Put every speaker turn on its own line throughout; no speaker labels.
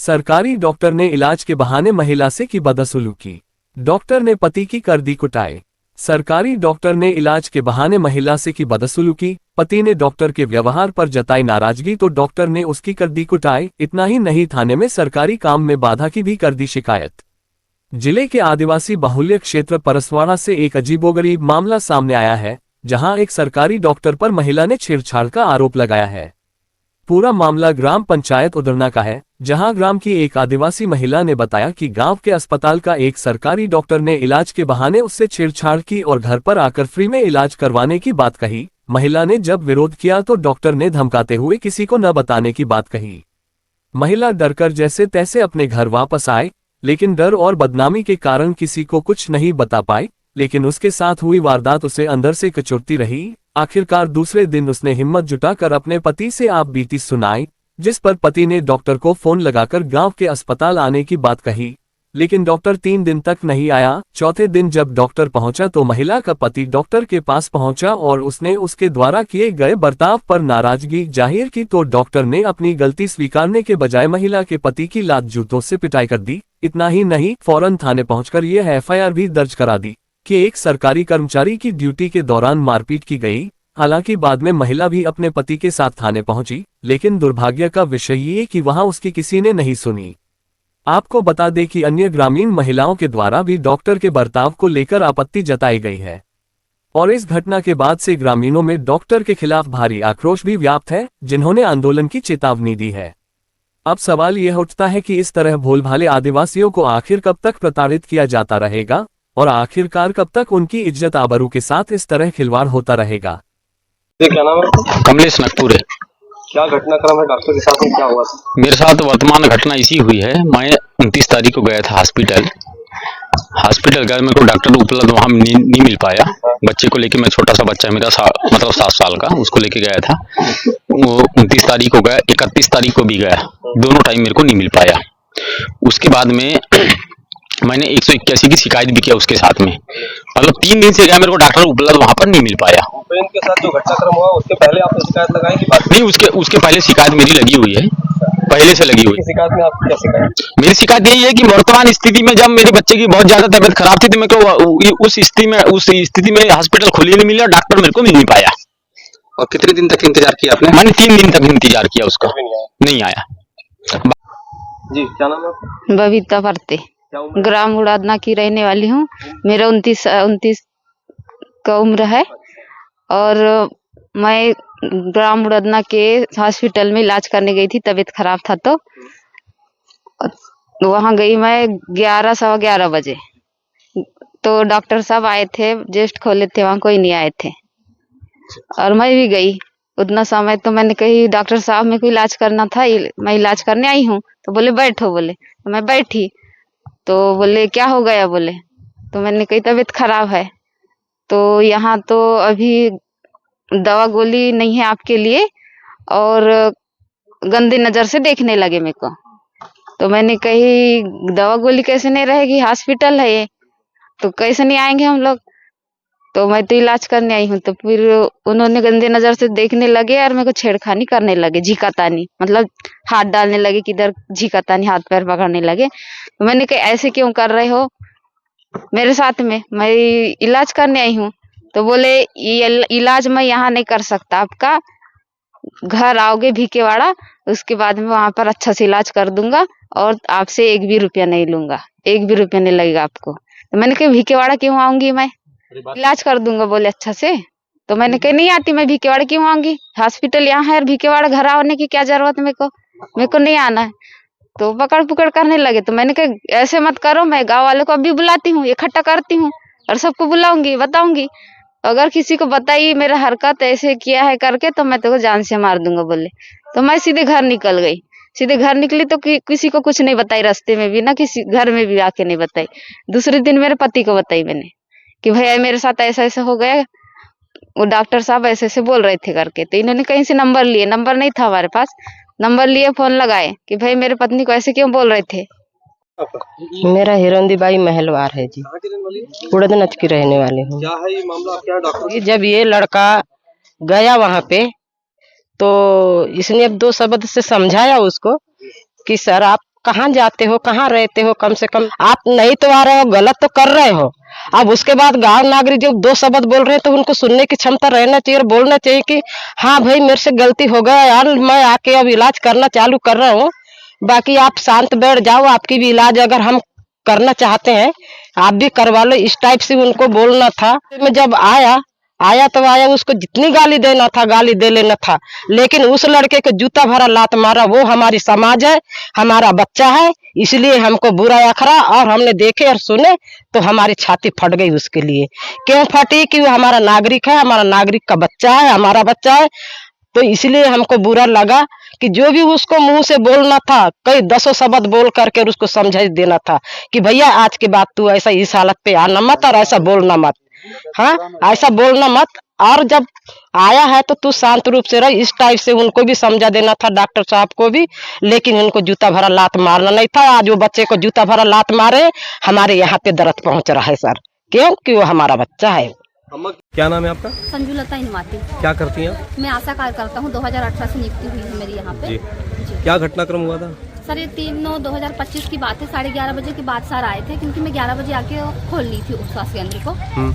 सरकारी डॉक्टर ने इलाज के बहाने महिला से की बदसलूकी। डॉक्टर ने पति की कर दी कुटाई। सरकारी डॉक्टर ने इलाज के बहाने महिला से की बदसलूकी। पति ने डॉक्टर के व्यवहार पर जताई नाराजगी तो डॉक्टर ने उसकी कर दी कुटाई। इतना ही नहीं, थाने में सरकारी काम में बाधा की भी कर दी शिकायत। जिले के आदिवासी बाहुल्य क्षेत्र परसवाड़ा से एक अजीबोगरीब मामला सामने आया है, जहां एक सरकारी डॉक्टर पर महिला ने छेड़छाड़ का आरोप लगाया है। पूरा मामला ग्राम पंचायत उदरना का है, जहां ग्राम की एक आदिवासी महिला ने बताया कि गांव के अस्पताल का एक सरकारी डॉक्टर ने इलाज के बहाने उससे छेड़छाड़ की और घर पर आकर फ्री में इलाज करवाने की बात कही। महिला ने जब विरोध किया तो डॉक्टर ने धमकाते हुए किसी को न बताने की बात कही। महिला डरकर जैसे तैसे अपने घर वापस आए, लेकिन डर और बदनामी के कारण किसी को कुछ नहीं बता पाई। लेकिन उसके साथ हुई वारदात उसे अंदर से कचोटती रही। आखिरकार दूसरे दिन उसने हिम्मत जुटाकर अपने पति से आप बीती सुनाई, जिस पर पति ने डॉक्टर को फोन लगाकर गांव के अस्पताल आने की बात कही। लेकिन डॉक्टर 3 दिन तक नहीं आया। चौथे दिन जब डॉक्टर पहुंचा तो महिला का पति डॉक्टर के पास पहुंचा और उसने उसके द्वारा किए गए बर्ताव पर नाराजगी जाहिर की तो डॉक्टर ने अपनी गलती स्वीकारने के बजाय महिला के पति की लात जूतों से पिटाई कर दी। इतना ही नहीं, फौरन थाने पहुंचकर यह FIR भी दर्ज करा दी कि एक सरकारी कर्मचारी की ड्यूटी के दौरान मारपीट की गई। हालांकि बाद में महिला भी अपने पति के साथ थाने पहुंची, लेकिन दुर्भाग्य का विषय ये कि वहां उसकी किसी ने नहीं सुनी। आपको बता दें कि अन्य ग्रामीण महिलाओं के द्वारा भी डॉक्टर के बर्ताव को लेकर आपत्ति जताई गई है और इस घटना के बाद से ग्रामीणों में डॉक्टर के खिलाफ भारी आक्रोश भी व्याप्त है, जिन्होंने आंदोलन की चेतावनी दी है। अब सवाल यह उठता है कि इस तरह भोलभाले आदिवासियों को आखिर कब तक प्रताड़ित किया जाता रहेगा और आखिरकार कब तक उनकी इज्जत आबरू के साथ इस तरह खिलवाड़ होता रहेगा।
क्या नाम है?
कमलेश नकपुर है।
क्या घटनाक्रम है डॉक्टर के साथ में, क्या हुआ?
मेरे साथ वर्तमान घटना इसी हुई है। मैं 29 तारीख को गया था हॉस्पिटल गया, मेरे को डॉक्टर उपलब्ध वहाँ नहीं मिल पाया। बच्चे को लेके, मैं छोटा सा बच्चा है मेरा, मतलब 7 साल का, उसको लेके गया था। वो 29 तारीख को गया, 31 तारीख को भी गया, दोनों टाइम मेरे को नहीं मिल पाया। उसके बाद में मैंने 181 की शिकायत भी किया उसके साथ में। मतलब 3 दिन से गया, मेरे को डॉक्टर उपलब्ध वहाँ पर नहीं मिल पाया।
इनके साथ जो घटनाक्रम हुआ उसके पहले आपने शिकायत लगाई कि बात
नहीं, उसके पहले शिकायत मेरी लगी हुई है, पहले से लगी हुई है।
शिकायत में आपकी क्या शिकायत?
मेरी शिकायत यही है कि वर्तमान स्थिति में जब मेरे बच्चे की बहुत ज्यादा तबीयत खराब थी तो मेरे को उस स्थिति में हॉस्पिटल खुले नहीं मिले और डॉक्टर मेरे को मिल नहीं पाया।
और कितने दिन तक इंतजार किया आपने?
मैंने 3 दिन तक इंतजार किया, उसका नहीं आया।
जी, क्या नाम है?
बबीता भरते, ग्राम उड़ादना की रहने वाली हूँ। मेरा 29 का उम्र है और मैं ग्राम उड़ादना के हॉस्पिटल में इलाज करने गई थी। तबीयत खराब था तो वहाँ गई मैं 11 बजे। तो डॉक्टर साहब आए थे, जेस्ट खोले थे, वहाँ कोई नहीं आए थे और मैं भी गई। उतना समय तो मैंने कही डॉक्टर साहब मेरे को इलाज करना था, मैं इलाज करने आई हूँ। तो बोले बैठो, बोले तो मैं बैठी। तो बोले क्या हो गया, बोले तो मैंने कही तबीयत खराब है। तो यहाँ तो अभी दवा गोली नहीं है आपके लिए और गंदी नजर से देखने लगे मेरे को। तो मैंने कही दवा गोली कैसे नहीं रहेगी, हॉस्पिटल है ये, तो कैसे नहीं आएंगे हम लोग। तो मैं तो इलाज करने आई हूँ। तो फिर उन्होंने गंदे नजर से देखने लगे और मेरे को छेड़खानी करने लगे, झिकातानी, मतलब हाथ डालने लगे, किधर झिकातानी, हाथ पैर पकड़ने लगे। तो मैंने कहा ऐसे क्यों कर रहे हो मेरे साथ में, मैं इलाज करने आई हूँ। तो बोले ये इलाज मैं यहाँ नहीं कर सकता, आपका घर आओगे भीकेवाड़ा, उसके बाद में वहां पर अच्छा से इलाज कर दूंगा और आपसे 1 भी रुपया नहीं लूंगा, 1 भी रुपया नहीं लगेगा आपको। तो मैंने कहा भीकेवाड़ा क्यों आऊंगी, मैं इलाज कर दूंगा, बोले अच्छा से। तो मैंने कहा नहीं आती, मैं भीकेवाड़ा क्यों आऊंगी, हॉस्पिटल यहाँ है और भीकेवाड़ा घर आने की क्या जरूरत, मेरे को नहीं आना है। तो पकड़ पुकड़ करने लगे। तो मैंने कहा ऐसे मत करो, मैं गाँव वालों को अभी बुलाती हूँ, इकट्ठा करती हूँ और सबको बुलाऊंगी, बताऊंगी। अगर किसी को बताई मेरा हरकत ऐसे किया है करके तो मैं तेको जान से मार दूंगा, बोले। तो मैं सीधे घर निकल गई। सीधे घर निकली तो किसी को कुछ नहीं बताई, रास्ते में भी ना, किसी घर में भी आके नहीं बताई। दूसरे दिन मेरे पति को बताई मैंने कि भैया मेरे साथ ऐसा ऐसा हो गया, वो डॉक्टर साहब ऐसे ऐसे बोल रहे थे करके। तो इन्होंने कहीं से नंबर लिए, नंबर नहीं था हमारे पास, नंबर लिए, फोन लगाए कि भाई मेरे पत्नी को ऐसे क्यों बोल रहे थे।
मेरा हिरंदी बाई महलवार है जी, उड़दनच की रहने वाली हूँ।
क्या है ये मामला, क्या डॉक्टर?
जब ये लड़का गया वहाँ पे तो इसने अब 2 शब्द से समझाया उसको कि सर आप कहाँ जाते हो, कहाँ रहते हो, कम से कम आप नहीं तो आ रहे हो, गलत तो कर रहे हो। अब उसके बाद गांव नागरिक जब दो शब्द बोल रहे हैं तो उनको सुनने की क्षमता रहना चाहिए और बोलना चाहिए कि हाँ भाई मेरे से गलती हो गया यार, मैं आके अब इलाज करना चालू कर रहा हूँ। बाकी आप शांत बैठ जाओ, आपकी भी इलाज अगर हम करना चाहते हैं आप भी करवा लो, इस टाइप से उनको बोलना था। मैं जब आया तो आया, उसको जितनी गाली देना था गाली दे लेना था, लेकिन उस लड़के को जूता भरा लात मारा। वो हमारी समाज है, हमारा बच्चा है, इसलिए हमको बुरा अखरा और हमने देखे और सुने तो हमारी छाती फट गई उसके लिए। क्यों फटी? कि वो हमारा नागरिक है, हमारा नागरिक का बच्चा है, हमारा बच्चा है, तो इसलिए हमको बुरा लगा कि जो भी उसको मुंह से बोलना था कई दसों शब्द बोल करके उसको समझा देना था कि भैया आज के बाद तू ऐसा इस हालत पे आना मत और ऐसा बोलना मत, हाँ ऐसा बोलना मत, और जब आया है तो तू शांत रूप से रह, इस टाइप से उनको भी समझा देना था, डॉक्टर साहब को भी। लेकिन उनको जूता भरा लात मारना नहीं था। आज वो बच्चे को जूता भरा लात मारे, हमारे यहाँ पे दर्द पहुंच रहा है सर, क्योंकि वो हमारा बच्चा है।
अम्मा क्या नाम है आपका?
संजू लता इनवाती।
क्या करती हैं आप?
मैं आशा कार्यकर्ता हूँ, 2018 से नियुक्ति हुई है मेरी यहाँ पे।
जी। क्या घटनाक्रम हुआ था?
सर ये 3/9/2025 की बात है। 11:30 बजे के बाद सर आए थे, क्योंकि मैं 11 बजे आके खोल ली थी उस स्वास्थ्य केंद्र को।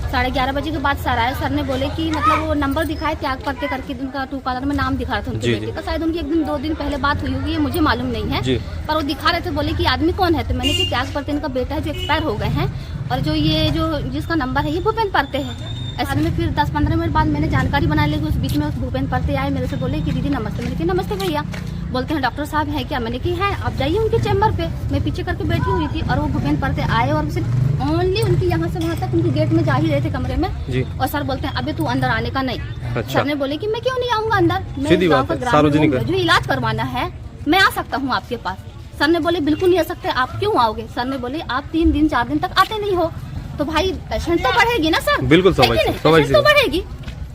11:30 बजे के बाद सर आए। सर ने बोले कि मतलब वो नंबर दिखाए त्याग करते करके उनका टूकादर में नाम दिखा रहा था उनके बेटे का। शायद उनकी 1-2 दिन पहले बात हुई होगी, ये मुझे मालूम नहीं है, पर वो दिखा रहे थे। बोले कि आदमी कौन है, तो मैंने कि त्याग परते इनका बेटा है जो एक्सपायर हो गए हैं, और जो ये जो जिसका नंबर है ये भूपेंद्र परते है। ऐसे में फिर 10-15 मिनट बाद मैंने जानकारी बना ली। उस बीच में भूपेंद्र परते आए, मेरे से बोले कि दीदी नमस्ते। मैंने कहा नमस्ते भैया। बोलते हैं डॉक्टर साहब हैं क्या? मैंने कहा है, आप जाइए उनके चैम्बर पे। मैं पीछे करके बैठी हुई थी और वो भूपेंद्र परते आए और सिर्फ ओनली उनकी यहाँ से वहाँ तक उनकी गेट में जा ही रहे थे कमरे में जी। और सर बोलते हैं अबे तू अंदर आने का नहीं। अच्छा। सर ने बोले कि मैं क्यों नहीं आऊंगा अंदर, मैं गाँव का ग्रामीण हूं, जो इलाज करवाना है मैं आ सकता हूँ आपके पास। सर ने बोले बिल्कुल नहीं आ सकते, आप क्यों आओगे? सर ने बोले आप 3 दिन 4 दिन तक आते नहीं हो, तो भाई पेशेंट तो बढ़ेगी ना सर। बिल्कुल पेशेंट तो बढ़ेगी।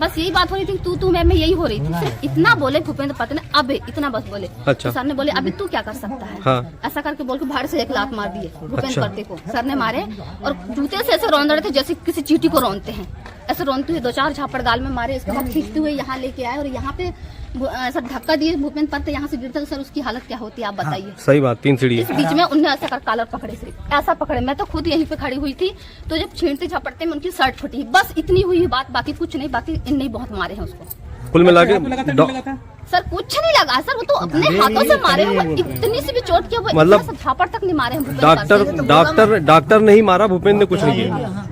बस यही बात हो रही थी, तू मैं यही हो रही थी। सिर्फ इतना बोले भूपेंद्र परते ने, अबे इतना बस बोले। अच्छा। तो सर ने बोले अभी तू क्या कर सकता है? हाँ। ऐसा करके बोल के भाड़ से 1 लात मार दिए भूपेंद्र परते को। सर ने मारे और जूते से ऐसे रौंद रहे थे जैसे किसी चींटी को रौंदते हैं, ऐसे रौंदते हुए 2-4 झापड़ गाल में मारे। इसके बाद खींचते हुए यहाँ लेके आए और यहाँ पे ऐसा धक्का दिए भूपेंद्र परते, यहाँ से गिरते तो सर उसकी हालत क्या होती है आप बताइए। हाँ, सही बात, 3 सीढ़ी। इस बीच में उन्हें ऐसा कर कॉलर पकड़े, सिर्फ ऐसा पकड़े। मैं तो खुद यहीं पे खड़ी हुई थी, तो जब छींटते झपटते में उनकी शर्ट फटी, बस इतनी हुई बात, बाकी कुछ नहीं। बाकी इनने बहुत मारे हैं उसको। कुल मिला के सर कुछ नहीं लगा सर, वो तो अपने हाथों से मारे हैं। इतनी सी भी चोट किया, मतलब झापड़ तक नहीं मारे हैं। डॉक्टर नहीं मारा, भूपेंद्र ने कुछ नहीं किया।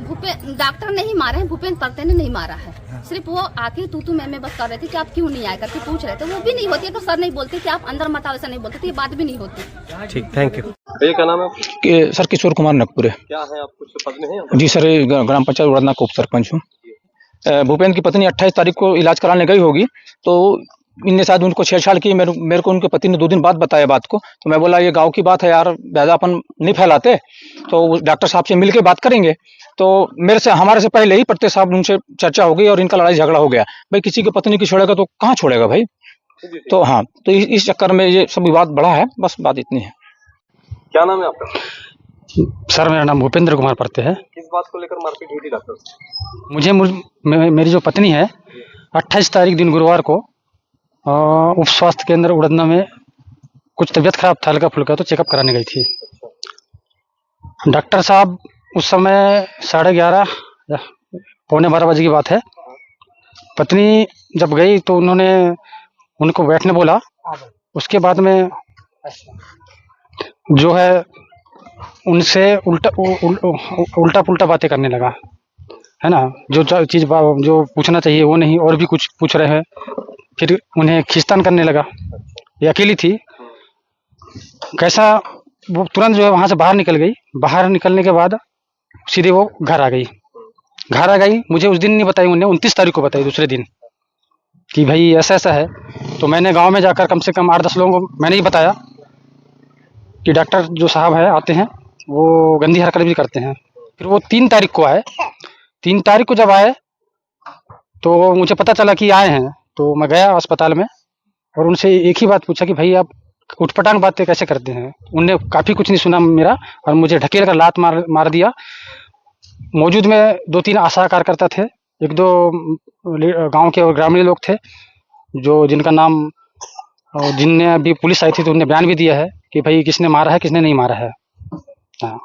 डॉक्टर नहीं मारे हैं, भूपेंद्र परते ने नहीं मारा है। सिर्फ वो आके तू मैं बस कर रहे थे कि आप क्यों नहीं आए करके पूछ रहे थे। वो भी नहीं होती है तो सर नहीं बोलते कि आप अंदर मत आओ, ऐसा नहीं बोलते, ये बात भी नहीं होती।
ठीक, थैंक यू। भैया क्या नाम है?
सर किशोर कुमार नकपुरे।
क्या है आप कुछ पद में हैं? जी
सर, ग्राम पंचायत उड़ना का उप सरपंच हूँ। भूपेंद्र की पत्नी 28 तारीख को इलाज कराने गई होगी, तो इनने शायद उनको छेड़छाड़ की। मेरे को उनके पति ने 2 दिन बाद बताया बात को, तो मैं बोला ये गांव की बात है यार, ज्यादा अपन नहीं फैलाते, तो डॉक्टर साहब से मिलके बात करेंगे। तो हमारे से पहले ही परते साहब उनसे चर्चा हो गई और इनका लड़ाई झगड़ा हो गया। भाई किसी की पत्नी की छोड़ेगा तो कहाँ छोड़ेगा भाई। तो हाँ, तो इस चक्कर में ये सब विवाद बढ़ा है, बस बात इतनी है।
क्या नाम है आपका?
सर मेरा नाम भूपेंद्र कुमार परते है।
किस बात को लेकर मारपीट हुई थी डॉक्टर से?
मेरी जो पत्नी है 28 तारीख दिन गुरुवार को उप स्वास्थ्य केंद्र उड़दना में कुछ तबीयत खराब था हल्का फुल्का, तो चेकअप कराने गई थी। डॉक्टर साहब उस समय 11:30 पौने 12 बजे की बात है। पत्नी जब गई तो उन्होंने उनको बैठने बोला। उसके बाद में जो है उनसे उल्टा पुल्टा बातें करने लगा, है ना। जो चीज़ जो पूछना चाहिए वो नहीं, और भी कुछ पूछ रहे हैं। फिर उन्हें खींचतान करने लगा। ये अकेली थी, कैसा वो तुरंत जो है वहाँ से बाहर निकल गई। बाहर निकलने के बाद सीधे वो घर आ गई। मुझे उस दिन नहीं बताई, उन्हें 29 तारीख को बताई, दूसरे दिन, कि भाई ऐसा ऐसा है। तो मैंने गांव में जाकर कम से कम 8-10 लोगों को मैंने ही बताया कि डॉक्टर जो साहब है आते हैं वो गंदी हरकत भी करते हैं। फिर वो 3 तारीख को आए। 3 तारीख को जब आए तो मुझे पता चला कि आए हैं, तो मैं गया अस्पताल में और उनसे एक ही बात पूछा कि भाई आप उठपटांग बातें कैसे करते हैं। उनने काफ़ी कुछ नहीं सुना मेरा और मुझे ढकेल कर लात मार दिया। मौजूद में 2-3 आशा कार्यकर्ता थे, 1-2 गांव के और ग्रामीण लोग थे, जो जिनका नाम और जिनने अभी पुलिस आई थी तो उन्होंने बयान भी दिया है कि भाई किसने मारा है किसने नहीं मारा है। हाँ।